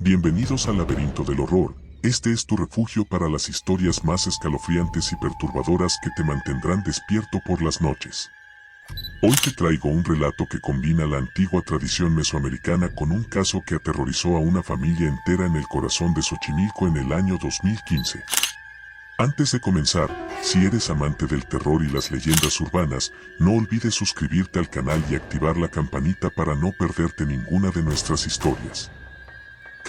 Bienvenidos al laberinto del horror. Este es tu refugio para las historias más escalofriantes y perturbadoras que te mantendrán despierto por las noches. Hoy te traigo un relato que combina la antigua tradición mesoamericana con un caso que aterrorizó a una familia entera en el corazón de Xochimilco en el año 2015. Antes de comenzar, si eres amante del terror y las leyendas urbanas, no olvides suscribirte al canal y activar la campanita para no perderte ninguna de nuestras historias.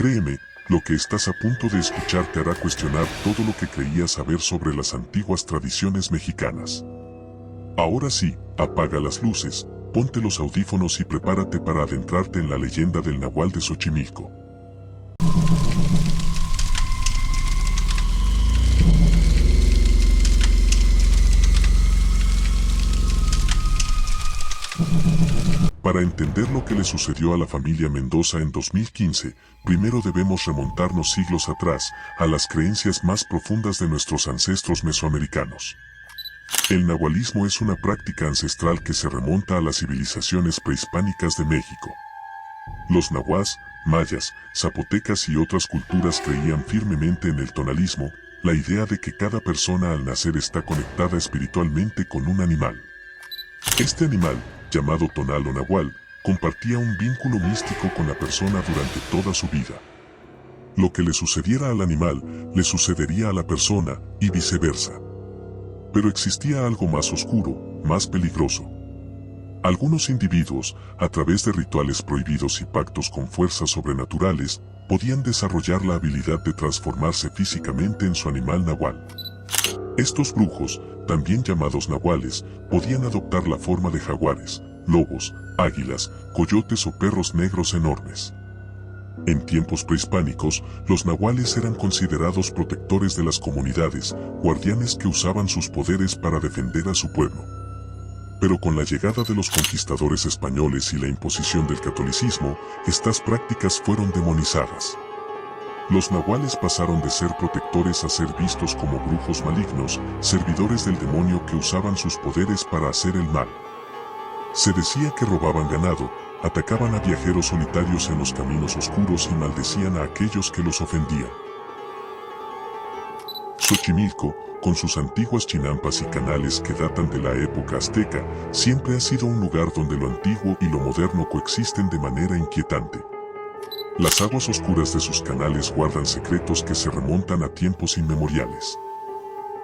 Créeme, lo que estás a punto de escuchar te hará cuestionar todo lo que creías saber sobre las antiguas tradiciones mexicanas. Ahora sí, apaga las luces, ponte los audífonos y prepárate para adentrarte en la leyenda del Nahual de Xochimilco. Para entender lo que le sucedió a la familia Mendoza en 2015, primero debemos remontarnos siglos atrás, a las creencias más profundas de nuestros ancestros mesoamericanos. El nahualismo es una práctica ancestral que se remonta a las civilizaciones prehispánicas de México. Los nahuas, mayas, zapotecas y otras culturas creían firmemente en el tonalismo, la idea de que cada persona al nacer está conectada espiritualmente con un animal. Este animal, llamado tonal o nahual, compartía un vínculo místico con la persona durante toda su vida. Lo que le sucediera al animal, le sucedería a la persona, y viceversa. Pero existía algo más oscuro, más peligroso. Algunos individuos, a través de rituales prohibidos y pactos con fuerzas sobrenaturales, podían desarrollar la habilidad de transformarse físicamente en su animal nahual. Estos brujos, también llamados nahuales, podían adoptar la forma de jaguares, lobos, águilas, coyotes o perros negros enormes. En tiempos prehispánicos, los nahuales eran considerados protectores de las comunidades, guardianes que usaban sus poderes para defender a su pueblo. Pero con la llegada de los conquistadores españoles y la imposición del catolicismo, estas prácticas fueron demonizadas. Los nahuales pasaron de ser protectores a ser vistos como brujos malignos, servidores del demonio que usaban sus poderes para hacer el mal. Se decía que robaban ganado, atacaban a viajeros solitarios en los caminos oscuros y maldecían a aquellos que los ofendían. Xochimilco, con sus antiguas chinampas y canales que datan de la época azteca, siempre ha sido un lugar donde lo antiguo y lo moderno coexisten de manera inquietante. Las aguas oscuras de sus canales guardan secretos que se remontan a tiempos inmemoriales.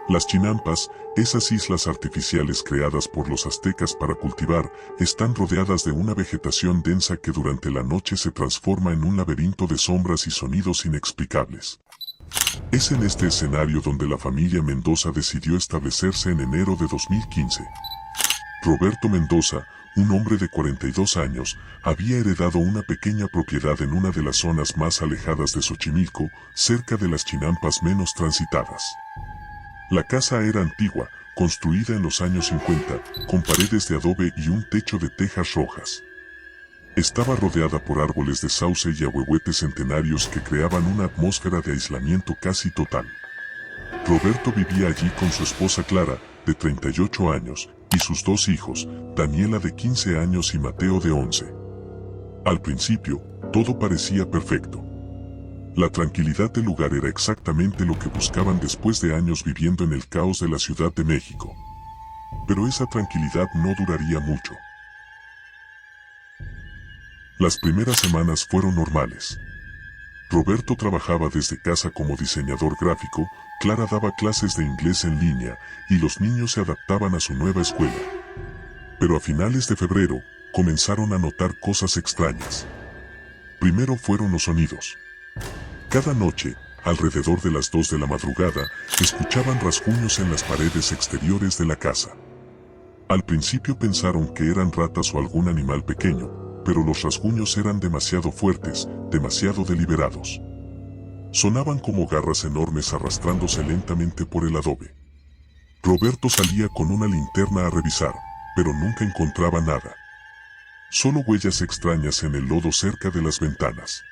Las chinampas, esas islas artificiales creadas por los aztecas para cultivar, están rodeadas de una vegetación densa que durante la noche se transforma en un laberinto de sombras y sonidos inexplicables. Es en este escenario donde la familia Mendoza decidió establecerse en enero de 2015. Roberto Mendoza, un hombre de 42 años, había heredado una pequeña propiedad en una de las zonas más alejadas de Xochimilco, cerca de las chinampas menos transitadas. La casa era antigua, construida en los años 50, con paredes de adobe y un techo de tejas rojas. Estaba rodeada por árboles de sauce y ahuehuetes centenarios que creaban una atmósfera de aislamiento casi total. Roberto vivía allí con su esposa Clara, de 38 años, y sus dos hijos, Daniela de 15 años y Mateo de 11. Al principio, todo parecía perfecto. La tranquilidad del lugar era exactamente lo que buscaban después de años viviendo en el caos de la Ciudad de México. Pero esa tranquilidad no duraría mucho. Las primeras semanas fueron normales. Roberto trabajaba desde casa como diseñador gráfico, Clara daba clases de inglés en línea, y los niños se adaptaban a su nueva escuela. Pero a finales de febrero, comenzaron a notar cosas extrañas. Primero fueron los sonidos. Cada noche, alrededor de las 2 de la madrugada, escuchaban rasguños en las paredes exteriores de la casa. Al principio pensaron que eran ratas o algún animal pequeño, pero los rasguños eran demasiado fuertes, demasiado deliberados. Sonaban como garras enormes arrastrándose lentamente por el adobe. Roberto salía con una linterna a revisar, pero nunca encontraba nada. Solo huellas extrañas en el lodo cerca de las ventanas.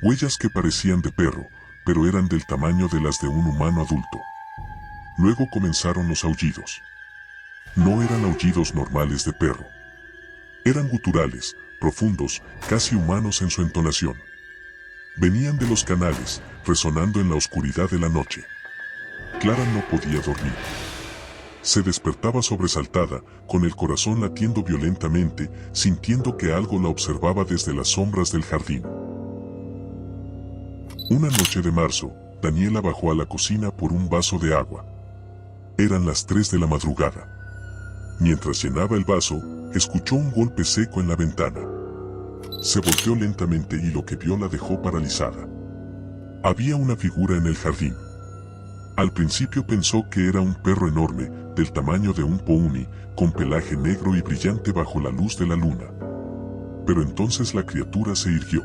Huellas que parecían de perro, pero eran del tamaño de las de un humano adulto. Luego comenzaron los aullidos. No eran aullidos normales de perro. Eran guturales, profundos, casi humanos en su entonación. Venían de los canales, resonando en la oscuridad de la noche. Clara no podía dormir. Se despertaba sobresaltada, con el corazón latiendo violentamente, sintiendo que algo la observaba desde las sombras del jardín. Una noche de marzo, Daniela bajó a la cocina por un vaso de agua. Eran las 3 de la madrugada. Mientras llenaba el vaso, escuchó un golpe seco en la ventana. Se volteó lentamente y lo que vio la dejó paralizada. Había una figura en el jardín. Al principio pensó que era un perro enorme, del tamaño de un pony, con pelaje negro y brillante bajo la luz de la luna. Pero entonces la criatura se irguió.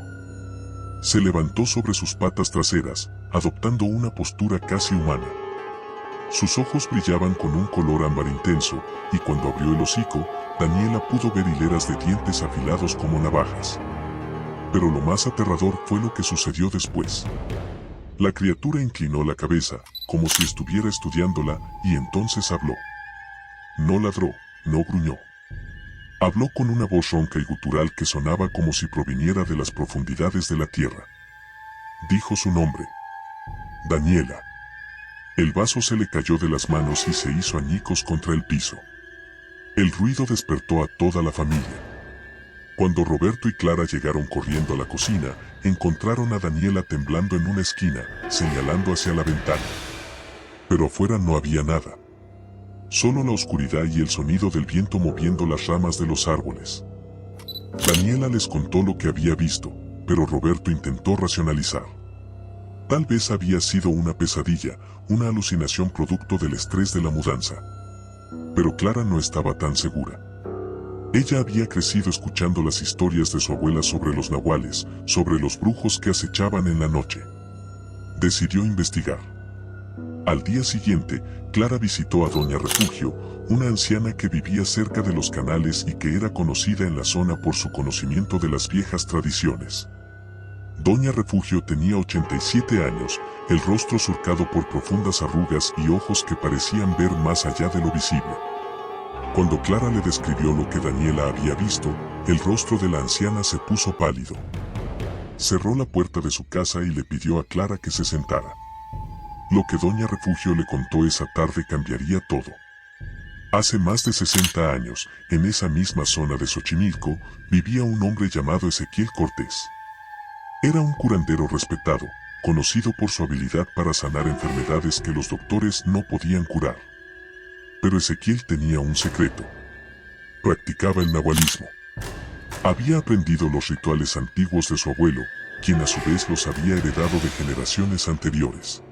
Se levantó sobre sus patas traseras, adoptando una postura casi humana. Sus ojos brillaban con un color ámbar intenso, y cuando abrió el hocico, Daniela pudo ver hileras de dientes afilados como navajas. Pero lo más aterrador fue lo que sucedió después. La criatura inclinó la cabeza, como si estuviera estudiándola, y entonces habló. No ladró, no gruñó. Habló con una voz ronca y gutural que sonaba como si proviniera de las profundidades de la tierra. Dijo su nombre. Daniela. El vaso se le cayó de las manos y se hizo añicos contra el piso. El ruido despertó a toda la familia. Cuando Roberto y Clara llegaron corriendo a la cocina, encontraron a Daniela temblando en una esquina, señalando hacia la ventana. Pero afuera no había nada. Solo la oscuridad y el sonido del viento moviendo las ramas de los árboles. Daniela les contó lo que había visto, pero Roberto intentó racionalizar. Tal vez había sido una pesadilla, una alucinación producto del estrés de la mudanza. Pero Clara no estaba tan segura. Ella había crecido escuchando las historias de su abuela sobre los nahuales, sobre los brujos que acechaban en la noche. Decidió investigar. Al día siguiente, Clara visitó a Doña Refugio, una anciana que vivía cerca de los canales y que era conocida en la zona por su conocimiento de las viejas tradiciones. Doña Refugio tenía 87 años, el rostro surcado por profundas arrugas y ojos que parecían ver más allá de lo visible. Cuando Clara le describió lo que Daniela había visto, el rostro de la anciana se puso pálido. Cerró la puerta de su casa y le pidió a Clara que se sentara. Lo que Doña Refugio le contó esa tarde cambiaría todo. Hace más de 60 años, en esa misma zona de Xochimilco, vivía un hombre llamado Ezequiel Cortés. Era un curandero respetado, conocido por su habilidad para sanar enfermedades que los doctores no podían curar. Pero Ezequiel tenía un secreto. Practicaba el nahualismo. Había aprendido los rituales antiguos de su abuelo, quien a su vez los había heredado de generaciones anteriores.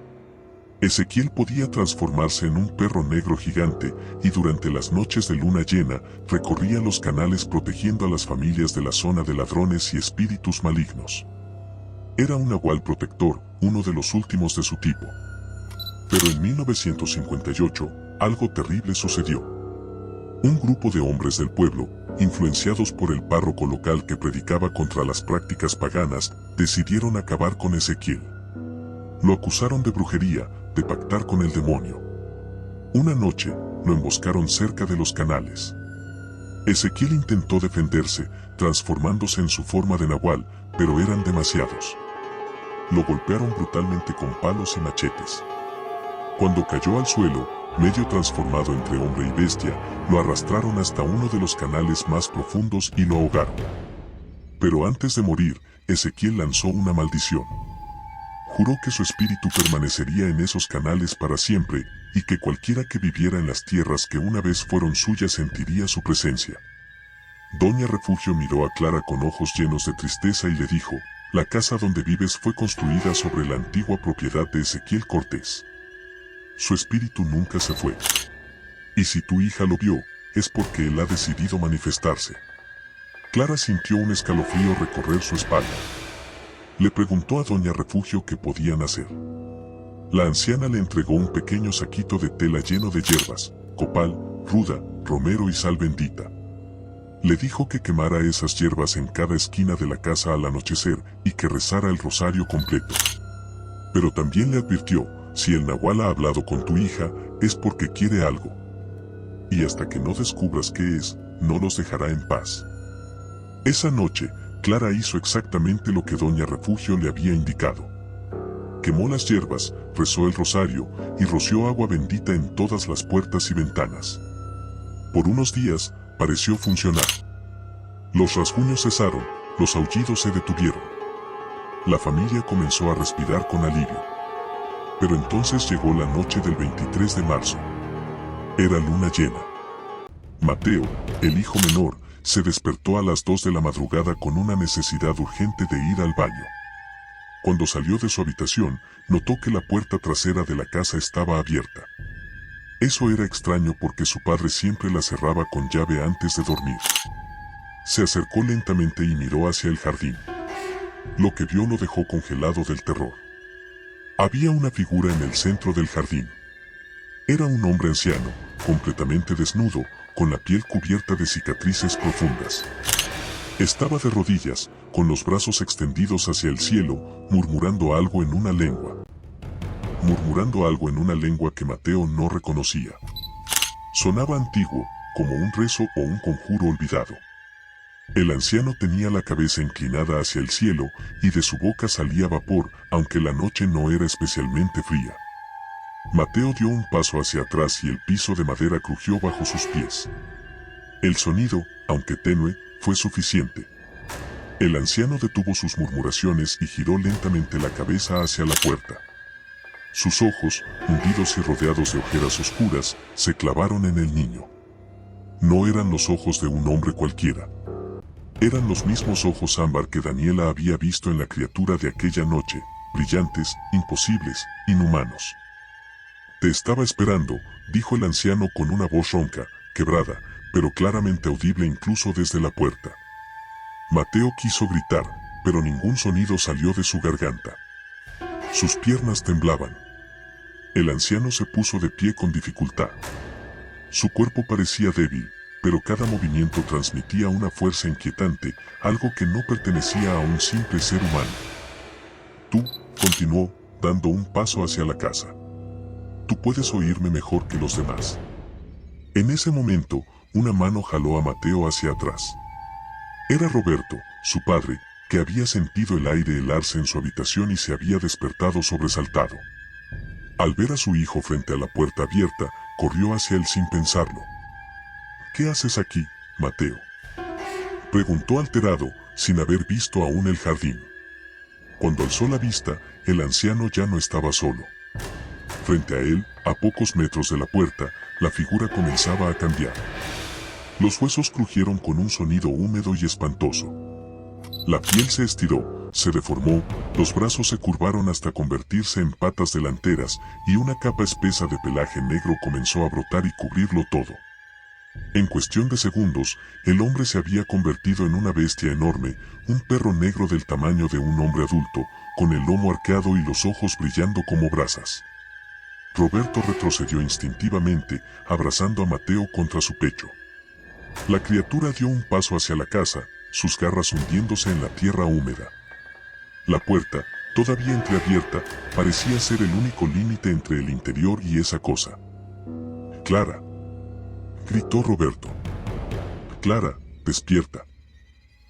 Ezequiel podía transformarse en un perro negro gigante y durante las noches de luna llena recorría los canales protegiendo a las familias de la zona de ladrones y espíritus malignos. Era un nahual protector, uno de los últimos de su tipo. Pero en 1958, algo terrible sucedió. Un grupo de hombres del pueblo, influenciados por el párroco local que predicaba contra las prácticas paganas, decidieron acabar con Ezequiel. Lo acusaron de brujería, de pactar con el demonio. Una noche, lo emboscaron cerca de los canales. Ezequiel intentó defenderse, transformándose en su forma de nahual, pero eran demasiados. Lo golpearon brutalmente con palos y machetes. Cuando cayó al suelo, medio transformado entre hombre y bestia, lo arrastraron hasta uno de los canales más profundos y lo ahogaron. Pero antes de morir, Ezequiel lanzó una maldición. Juró que su espíritu permanecería en esos canales para siempre, y que cualquiera que viviera en las tierras que una vez fueron suyas sentiría su presencia. Doña Refugio miró a Clara con ojos llenos de tristeza y le dijo, «La casa donde vives fue construida sobre la antigua propiedad de Ezequiel Cortés. Su espíritu nunca se fue. Y si tu hija lo vio, es porque él ha decidido manifestarse». Clara sintió un escalofrío recorrer su espalda. Le preguntó a Doña Refugio qué podían hacer. La anciana le entregó un pequeño saquito de tela lleno de hierbas, copal, ruda, romero y sal bendita. Le dijo que quemara esas hierbas en cada esquina de la casa al anochecer y que rezara el rosario completo. Pero también le advirtió, si el nahual ha hablado con tu hija, es porque quiere algo. Y hasta que no descubras qué es, no los dejará en paz. Esa noche, Clara hizo exactamente lo que Doña Refugio le había indicado. Quemó las hierbas, rezó el rosario y roció agua bendita en todas las puertas y ventanas. Por unos días, pareció funcionar. Los rasguños cesaron, los aullidos se detuvieron. La familia comenzó a respirar con alivio. Pero entonces llegó la noche del 23 de marzo. Era luna llena. Mateo, el hijo menor, se despertó a las 2 de la madrugada con una necesidad urgente de ir al baño. Cuando salió de su habitación, notó que la puerta trasera de la casa estaba abierta. Eso era extraño porque su padre siempre la cerraba con llave antes de dormir. Se acercó lentamente y miró hacia el jardín. Lo que vio lo dejó congelado del terror. Había una figura en el centro del jardín. Era un hombre anciano, completamente desnudo, con la piel cubierta de cicatrices profundas. Estaba de rodillas, con los brazos extendidos hacia el cielo, murmurando algo en una lengua. Que Mateo no reconocía. Sonaba antiguo, como un rezo o un conjuro olvidado. El anciano tenía la cabeza inclinada hacia el cielo y de su boca salía vapor, aunque la noche no era especialmente fría. Mateo dio un paso hacia atrás y el piso de madera crujió bajo sus pies. El sonido, aunque tenue, fue suficiente. El anciano detuvo sus murmuraciones y giró lentamente la cabeza hacia la puerta. Sus ojos, hundidos y rodeados de ojeras oscuras, se clavaron en el niño. No eran los ojos de un hombre cualquiera. Eran los mismos ojos ámbar que Daniela había visto en la criatura de aquella noche, brillantes, imposibles, inhumanos. «Te estaba esperando», dijo el anciano con una voz ronca, quebrada, pero claramente audible incluso desde la puerta. Mateo quiso gritar, pero ningún sonido salió de su garganta. Sus piernas temblaban. El anciano se puso de pie con dificultad. Su cuerpo parecía débil, pero cada movimiento transmitía una fuerza inquietante, algo que no pertenecía a un simple ser humano. «Tú», continuó, dando un paso hacia la casa. «Tú puedes oírme mejor que los demás». En ese momento, una mano jaló a Mateo hacia atrás. Era Roberto, su padre, que había sentido el aire helarse en su habitación y se había despertado sobresaltado. Al ver a su hijo frente a la puerta abierta, corrió hacia él sin pensarlo. «¿Qué haces aquí, Mateo?», preguntó alterado, sin haber visto aún el jardín. Cuando alzó la vista, el anciano ya no estaba solo. Frente a él, a pocos metros de la puerta, la figura comenzaba a cambiar. Los huesos crujieron con un sonido húmedo y espantoso. La piel se estiró, se deformó, los brazos se curvaron hasta convertirse en patas delanteras y una capa espesa de pelaje negro comenzó a brotar y cubrirlo todo. En cuestión de segundos, el hombre se había convertido en una bestia enorme, un perro negro del tamaño de un hombre adulto, con el lomo arqueado y los ojos brillando como brasas. Roberto retrocedió instintivamente, abrazando a Mateo contra su pecho. La criatura dio un paso hacia la casa, sus garras hundiéndose en la tierra húmeda. La puerta, todavía entreabierta, parecía ser el único límite entre el interior y esa cosa. «Clara», gritó Roberto. «Clara, despierta».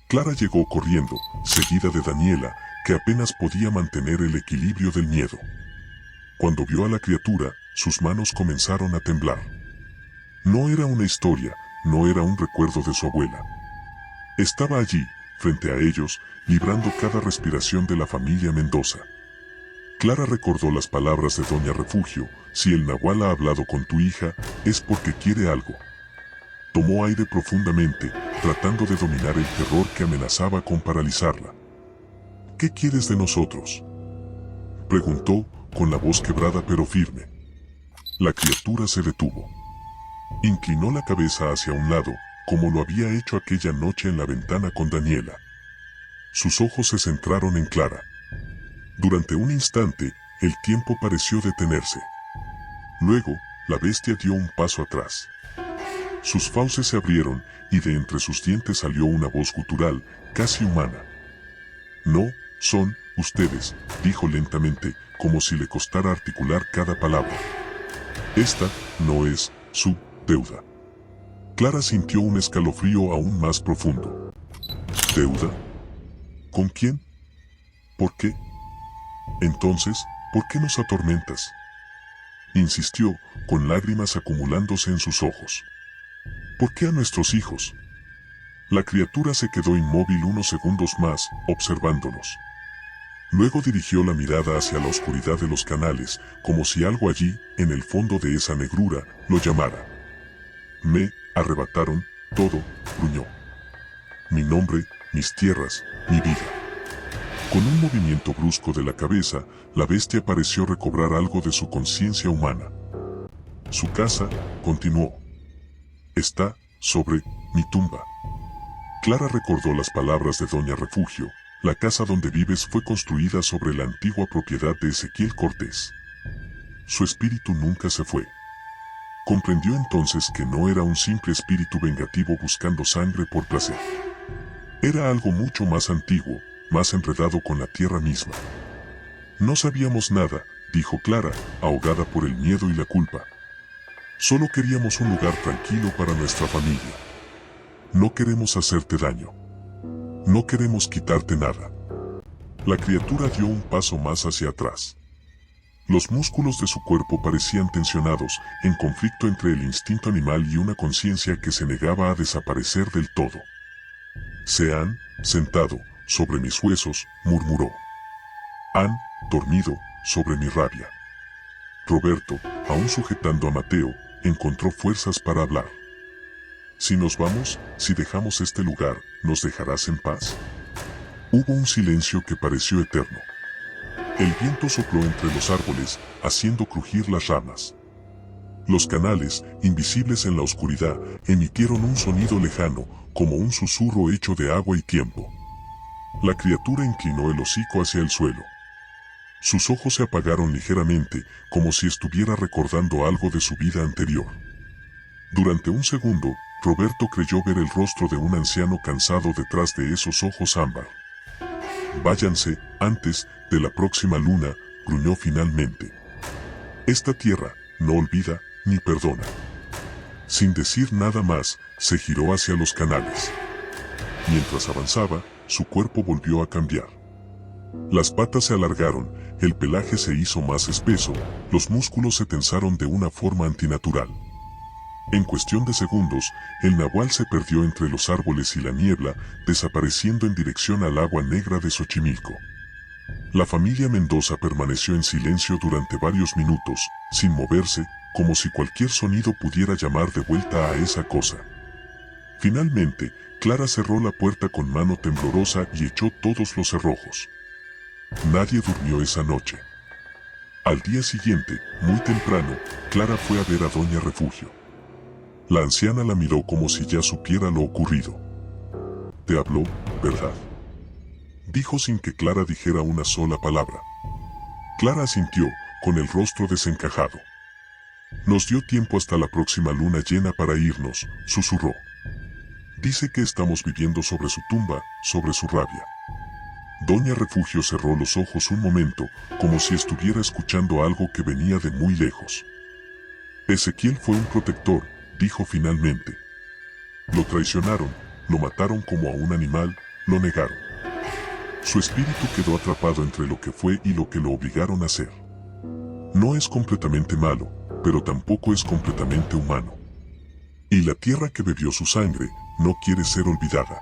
Clara llegó corriendo, seguida de Daniela, que apenas podía mantener el equilibrio del miedo. Cuando vio a la criatura, sus manos comenzaron a temblar. No era una historia, no era un recuerdo de su abuela. Estaba allí, frente a ellos, librando cada respiración de la familia Mendoza. Clara recordó las palabras de Doña Refugio: «Si el nahual ha hablado con tu hija, es porque quiere algo». Tomó aire profundamente, tratando de dominar el terror que amenazaba con paralizarla. «¿Qué quieres de nosotros?», preguntó, con la voz quebrada pero firme. La criatura se detuvo. Inclinó la cabeza hacia un lado, como lo había hecho aquella noche en la ventana con Daniela. Sus ojos se centraron en Clara. Durante un instante, el tiempo pareció detenerse. Luego, la bestia dio un paso atrás. Sus fauces se abrieron, y de entre sus dientes salió una voz gutural, casi humana. «No, son ustedes», dijo lentamente, como si le costara articular cada palabra. «Esta no es su deuda». Clara sintió un escalofrío aún más profundo. «¿Deuda?», ¿Con quién? ¿Por qué? Entonces, ¿por qué nos atormentas? Insistió, con lágrimas acumulándose en sus ojos. ¿Por qué a nuestros hijos? La criatura se quedó inmóvil unos segundos más, observándonos. Luego dirigió la mirada hacia la oscuridad de los canales, como si algo allí, en el fondo de esa negrura, lo llamara. Me arrebataron todo, gruñó. Mi nombre, mis tierras, mi vida. Con un movimiento brusco de la cabeza, la bestia pareció recobrar algo de su conciencia humana. Su casa, continuó, está sobre mi tumba. Clara recordó las palabras de Doña Refugio. La casa donde vives fue construida sobre la antigua propiedad de Ezequiel Cortés. Su espíritu nunca se fue. Comprendió entonces que no era un simple espíritu vengativo buscando sangre por placer. Era algo mucho más antiguo, más enredado con la tierra misma. No sabíamos nada, dijo Clara, ahogada por el miedo y la culpa. Solo queríamos un lugar tranquilo para nuestra familia. No queremos hacerte daño. No queremos quitarte nada. La criatura dio un paso más hacia atrás. Los músculos de su cuerpo parecían tensionados, en conflicto entre el instinto animal y una conciencia que se negaba a desaparecer del todo. Se han sentado sobre mis huesos, murmuró. Han dormido sobre mi rabia. Roberto, aún sujetando a Mateo, encontró fuerzas para hablar. Si nos vamos, si dejamos este lugar, ¿nos dejarás en paz? Hubo un silencio que pareció eterno. El viento sopló entre los árboles, haciendo crujir las ramas. Los canales, invisibles en la oscuridad, emitieron un sonido lejano, como un susurro hecho de agua y tiempo. La criatura inclinó el hocico hacia el suelo. Sus ojos se apagaron ligeramente, como si estuviera recordando algo de su vida anterior. Durante un segundo, Roberto creyó ver el rostro de un anciano cansado detrás de esos ojos ámbar. Váyanse, antes de la próxima luna, gruñó finalmente. Esta tierra, no olvida, ni perdona. Sin decir nada más, se giró hacia los canales. Mientras avanzaba, su cuerpo volvió a cambiar. Las patas se alargaron, el pelaje se hizo más espeso, los músculos se tensaron de una forma antinatural. En cuestión de segundos, el nahual se perdió entre los árboles y la niebla, desapareciendo en dirección al agua negra de Xochimilco. La familia Mendoza permaneció en silencio durante varios minutos, sin moverse, como si cualquier sonido pudiera llamar de vuelta a esa cosa. Finalmente, Clara cerró la puerta con mano temblorosa y echó todos los cerrojos. Nadie durmió esa noche. Al día siguiente, muy temprano, Clara fue a ver a Doña Refugio. La anciana la miró como si ya supiera lo ocurrido. «Te habló, ¿verdad?», dijo sin que Clara dijera una sola palabra. Clara asintió, con el rostro desencajado. «Nos dio tiempo hasta la próxima luna llena para irnos», susurró. «Dice que estamos viviendo sobre su tumba, sobre su rabia». Doña Refugio cerró los ojos un momento, como si estuviera escuchando algo que venía de muy lejos. «Ezequiel fue un protector», dijo finalmente. «Lo traicionaron, lo mataron como a un animal, lo negaron. Su espíritu quedó atrapado entre lo que fue y lo que lo obligaron a hacer. No es completamente malo, pero tampoco es completamente humano. Y la tierra que bebió su sangre, no quiere ser olvidada».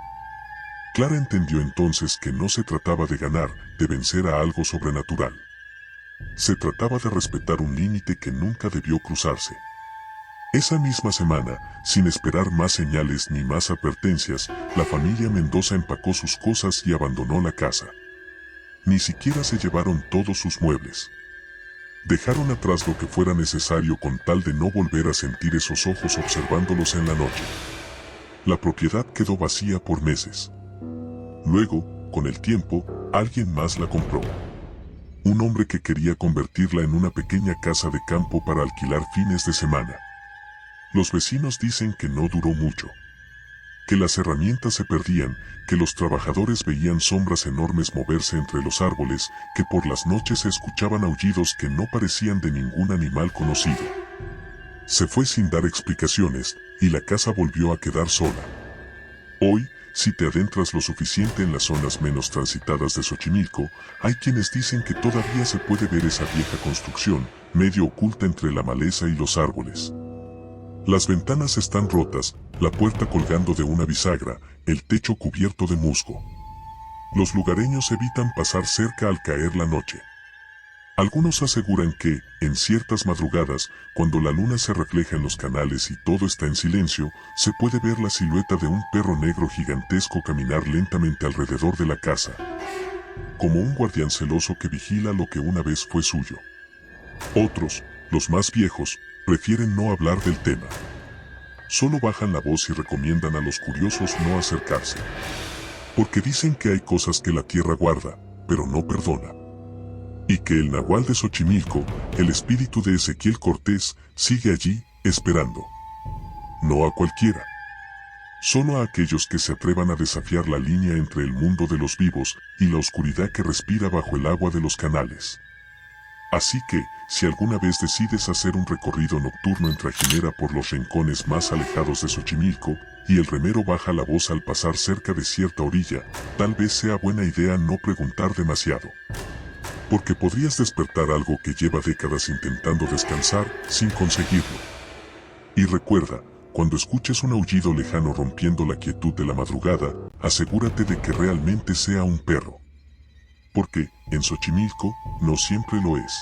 Clara entendió entonces que no se trataba de ganar, de vencer a algo sobrenatural. Se trataba de respetar un límite que nunca debió cruzarse. Esa misma semana, sin esperar más señales ni más advertencias, la familia Mendoza empacó sus cosas y abandonó la casa. Ni siquiera se llevaron todos sus muebles. Dejaron atrás lo que fuera necesario con tal de no volver a sentir esos ojos observándolos en la noche. La propiedad quedó vacía por meses. Luego, con el tiempo, alguien más la compró. Un hombre que quería convertirla en una pequeña casa de campo para alquilar fines de semana. Los vecinos dicen que no duró mucho. Que las herramientas se perdían, que los trabajadores veían sombras enormes moverse entre los árboles, que por las noches se escuchaban aullidos que no parecían de ningún animal conocido. Se fue sin dar explicaciones, y la casa volvió a quedar sola. Hoy, si te adentras lo suficiente en las zonas menos transitadas de Xochimilco, hay quienes dicen que todavía se puede ver esa vieja construcción, medio oculta entre la maleza y los árboles. Las ventanas están rotas, la puerta colgando de una bisagra, el techo cubierto de musgo. Los lugareños evitan pasar cerca al caer la noche. Algunos aseguran que, en ciertas madrugadas, cuando la luna se refleja en los canales y todo está en silencio, se puede ver la silueta de un perro negro gigantesco caminar lentamente alrededor de la casa, como un guardián celoso que vigila lo que una vez fue suyo. Otros, los más viejos, prefieren no hablar del tema. Solo bajan la voz y recomiendan a los curiosos no acercarse. Porque dicen que hay cosas que la tierra guarda, pero no perdona. Y que el nahual de Xochimilco, el espíritu de Ezequiel Cortés, sigue allí, esperando. No a cualquiera. Solo a aquellos que se atrevan a desafiar la línea entre el mundo de los vivos y la oscuridad que respira bajo el agua de los canales. Así que, si alguna vez decides hacer un recorrido nocturno en trajinera por los rincones más alejados de Xochimilco, y el remero baja la voz al pasar cerca de cierta orilla, tal vez sea buena idea no preguntar demasiado. Porque podrías despertar algo que lleva décadas intentando descansar sin conseguirlo. Y recuerda, cuando escuches un aullido lejano rompiendo la quietud de la madrugada, asegúrate de que realmente sea un perro. Porque, en Xochimilco, no siempre lo es.